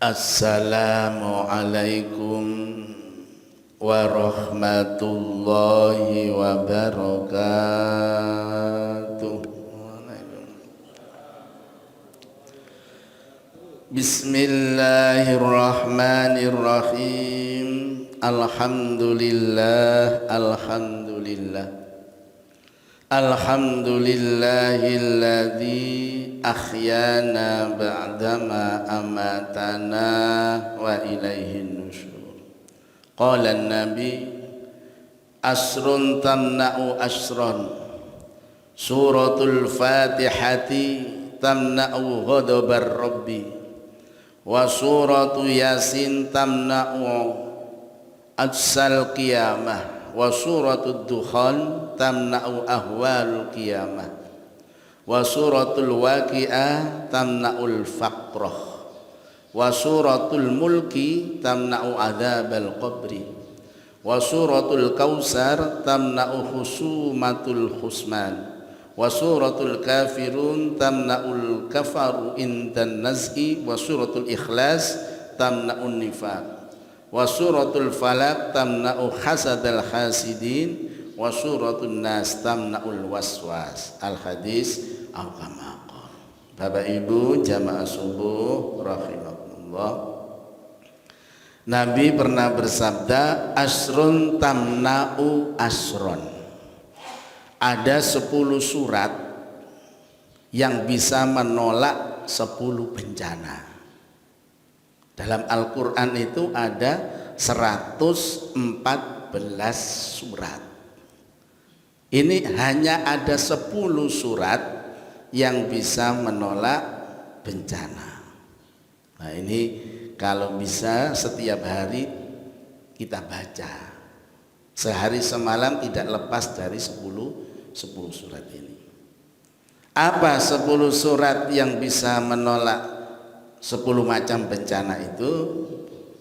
Assalamualaikum warahmatullahi wabarakatuh. Bismillahirrahmanirrahim. Alhamdulillah, alhamdulillahilladzi akhyana ba'dama amatana wa ilaihin nusyur. Qala an-nabi asrun tamna'u asran, suratul fatihati tamna'u ghadabar rabbi, wa suratu yasin tamna'u atsal qiyamah, wa suratul dukhan tamna'u ahwalul qiyamah, wa suratul waqi'ah tamna'ul faqrah, wa suratul mulki tamna'u adzabal qabri, wa suratul kausar tamna'u husumatul khusman, wa suratul kafirun tamna'ul kafaru indan naz'i, wa suratul ikhlas tamna'un nifaq, wa suratul falaq tamna'u hasadal hasidin, wa suratul nas tamna'ul waswas. Al hadis au kama qala. Bapak Ibu jamaah subuh rahimakumullah, Nabi pernah bersabda asrun tamna'u asron. Ada 10 surat yang bisa menolak 10 bencana. Dalam Al-Quran itu ada 114 surat. Ini hanya ada 10 surat yang bisa menolak bencana. Nah ini kalau bisa setiap hari kita baca, sehari semalam tidak lepas dari 10 surat ini. Apa 10 surat yang bisa menolak 10 macam bencana itu?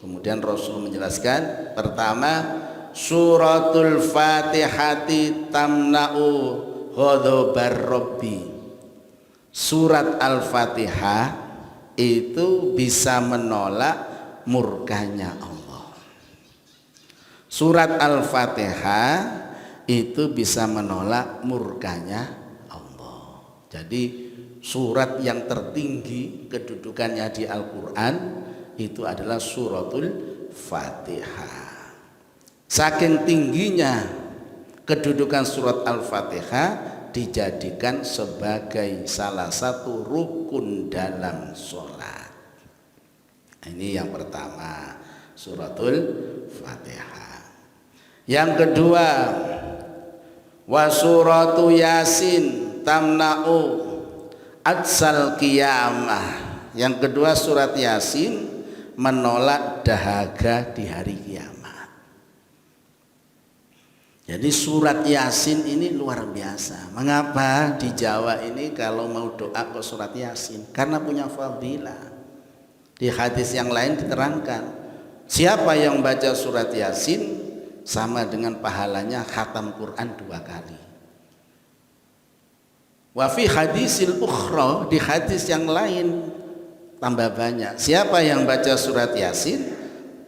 Kemudian Rasul menjelaskan, pertama suratul fatihati tamna'u ghadabar rabbi. Surat Al-Fatihah itu bisa menolak murkanya Allah. Surat Al-Fatihah itu bisa menolak murkanya Allah. Jadi surat yang tertinggi kedudukannya di Al-Quran itu adalah suratul Fatihah. Saking tingginya kedudukan surat Al-Fatihah dijadikan sebagai salah satu rukun dalam sholat. Ini yang pertama, suratul Fatihah. Yang kedua, wa suratu yasin tamna'u atsal qiyamah. Yang kedua surat Yasin menolak dahaga di hari kiamat. Jadi surat Yasin ini luar biasa. Mengapa di Jawa ini kalau mau doa ke surat Yasin? Karena punya fadilah. Di hadis yang lain diterangkan, siapa yang baca surat Yasin sama dengan pahalanya khatam Quran 2 kali. Wa fi hadisil ukhra, di hadis yang lain tambah banyak. Siapa yang baca surat Yasin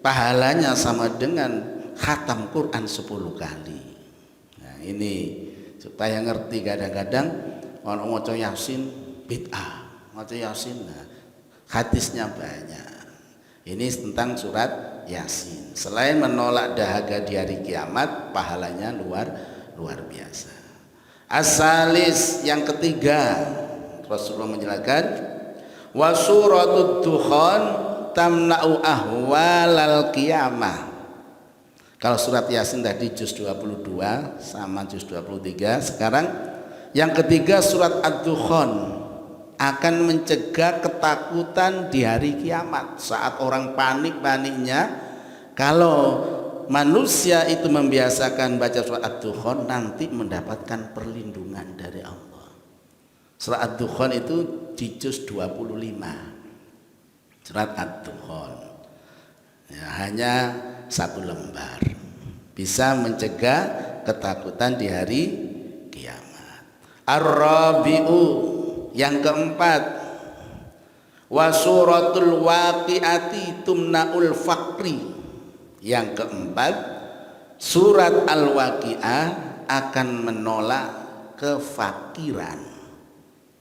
pahalanya sama dengan khatam Quran 10 kali. Nah, ini supaya ngerti, kadang-kadang orang maca Yasin bid'ah, maca Yasin nah, hadisnya banyak. Ini tentang surat Yasin. Selain menolak dahaga di hari kiamat, pahalanya luar biasa. Asalis, yang ketiga, Rasulullah menjelaskan, wa suratud dukhan tamna'u ahwalal qiyamah. Kalau surat Yasin tadi juz 22 sama juz 23, sekarang yang ketiga surat Ad-Dukhan akan mencegah ketakutan di hari kiamat. Saat orang panik-paniknya, kalau manusia itu membiasakan baca surat Ad-Dukhan, nanti mendapatkan perlindungan dari Allah. Surat Ad-Dukhan itu di juz 25. Surat Ad-Dukhan ya, hanya 1 lembar, bisa mencegah ketakutan di hari kiamat. Ar-Rabi'u, yang keempat, Wa suratul waqi'ati tumnaul faqri. Yang keempat, surat Al-Waqi'ah akan menolak kefakiran.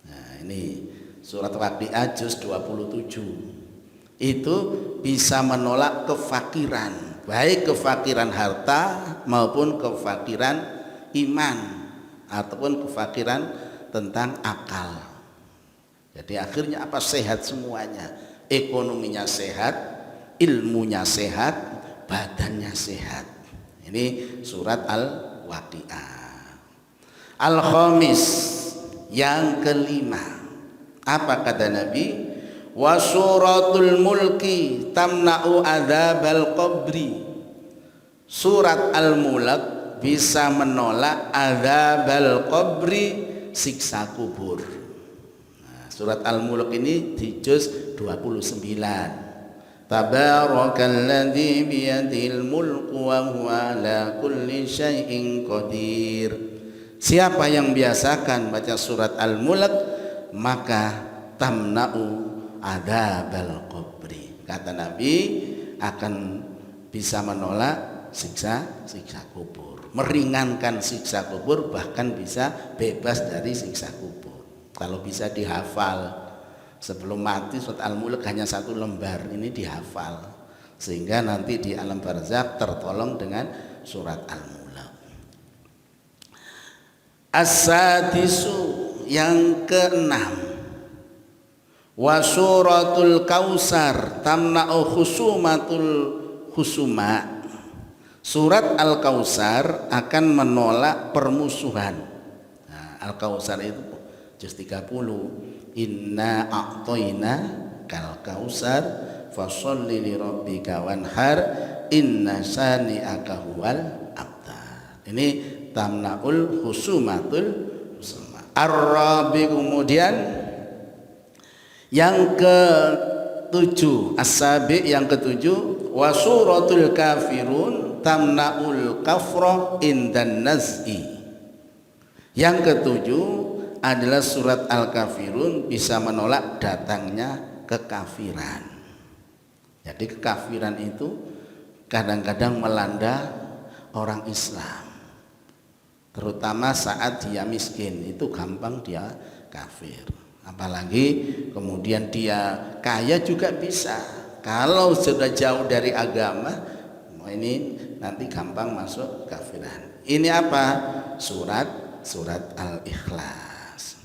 Nah, ini surat Waqi'ah juz 27. Itu bisa menolak kefakiran, baik kefakiran harta maupun kefakiran iman ataupun kefakiran tentang akal. Jadi akhirnya apa? Sehat semuanya, ekonominya sehat, ilmunya sehat, badannya sehat. Ini surat Al-Waqi'ah. Al-Khamis, yang kelima, apa kata Nabi? Wa suratul mulki tamna'u adzabal qabri. Surat Al-Mulk bisa menolak adzabal qabri, siksa kubur. Nah, surat Al-Mulk ini di juz 29. Tabarakalladzi biyadil mulku wa huwa ala kulli syai'in qadir. Siapa yang biasakan baca surat Al-Mulk, maka tamna'u adzabal qabri. Kata Nabi, akan bisa menolak siksa kubur, meringankan siksa kubur, bahkan bisa bebas dari siksa kubur. Kalau bisa dihafal sebelum mati, surat Al-Mulk hanya 1 lembar, ini dihafal sehingga nanti di alam barzakh tertolong dengan surat Al-Mulk. As-sadisu, yang keenam, wa suratul kausar tamna'u khusumatul khusuma. Surat Al-Kausar akan menolak permusuhan. Nah, Al-Kausar itu juz 30. Inna a'toina kal kausar fasholli li rabbika wanhar inna sani'aka huwal abtar. Ini tamna'ul khusumatul khusuma. Ar-rabi, kemudian yang ke-7, as-sabi, yang ke-7, wa suratul kafirun tamna'ul kafra indan naz'i. Yang ke-7 adalah surat Al-Kafirun bisa menolak datangnya kekafiran. Jadi kekafiran itu kadang-kadang melanda orang Islam, terutama saat dia miskin, itu gampang dia kafir. Apalagi kemudian dia kaya juga bisa. Kalau sudah jauh dari agama, ini nanti gampang masuk kafiran. Ini apa? Surat Al-Ikhlas,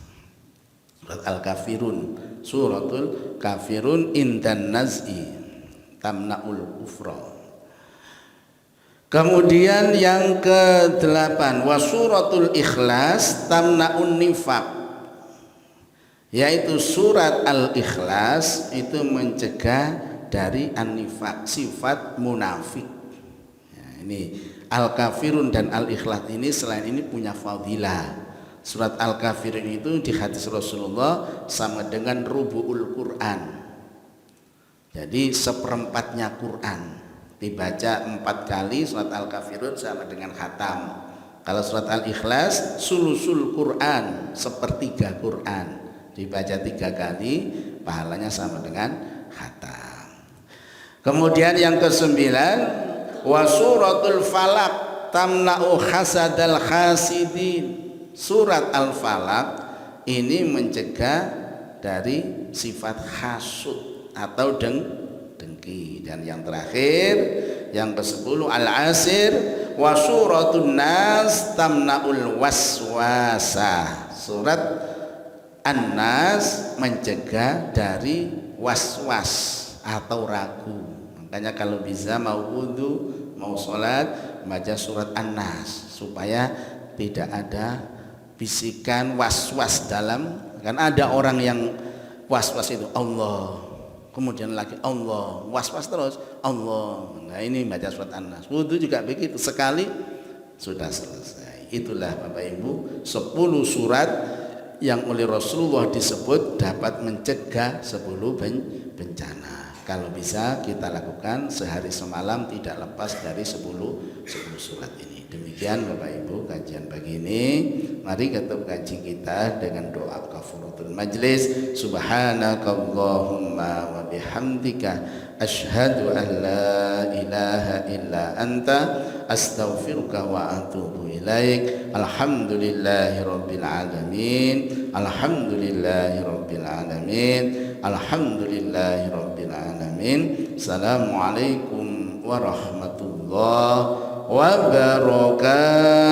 surat Al-Kafirun, suratul kafirun indan naz'i tamna'ul kufra. Kemudian yang ke-8, wa suratul Ikhlas tamna'un nifaq, yaitu surat Al-Ikhlas itu mencegah dari an-nifaq, sifat munafik. Ya, ini Al-Kafirun dan Al-Ikhlas ini selain ini punya fadilah. Surat Al-Kafirun itu di hadis Rasulullah sama dengan rubu'ul Quran. Jadi seperempatnya Quran. Dibaca 4 kali surat Al-Kafirun sama dengan khatam. Kalau surat Al-Ikhlas sulusul Quran, sepertiga Quran. Dibaca 3 kali, pahalanya sama dengan khatam. Kemudian yang ke-9, wa suratul falaq tamna'u hasadal hasidin. Surat Al-Falaq ini mencegah dari sifat hasud atau dengki. Dan yang terakhir, yang ke-10, Al-Asir, wa suratun nas tamna'ul waswasa. Surat An-Nas mencegah dari was-was atau ragu. Makanya kalau bisa mau wudu, mau sholat, baca surat An-Nas supaya tidak ada bisikan was-was dalam. Kan ada orang yang was-was itu Allah, kemudian lagi Allah, was-was terus Allah. Nah ini baca surat An-Nas. Wudu juga begitu, sekali sudah selesai. Itulah Bapak Ibu 10 surat yang oleh Rasulullah disebut dapat mencegah 10 bencana. Kalau bisa kita lakukan sehari semalam, tidak lepas dari 10 10 surat ini. Demikian Bapak Ibu kajian pagi ini. Mari kita kaji kita dengan doa kafaratul majlis. Subhanakallahumma wa bihamdika asyhadu an la ilaha illa anta astaghfiruka wa atubu ilaik. Alhamdulillahi rabbil alamin. Alhamdulillahi rabbil alamin. Alhamdulillahi rabbil alamin. Assalamualaikum warahmatullahi wabarakatuh.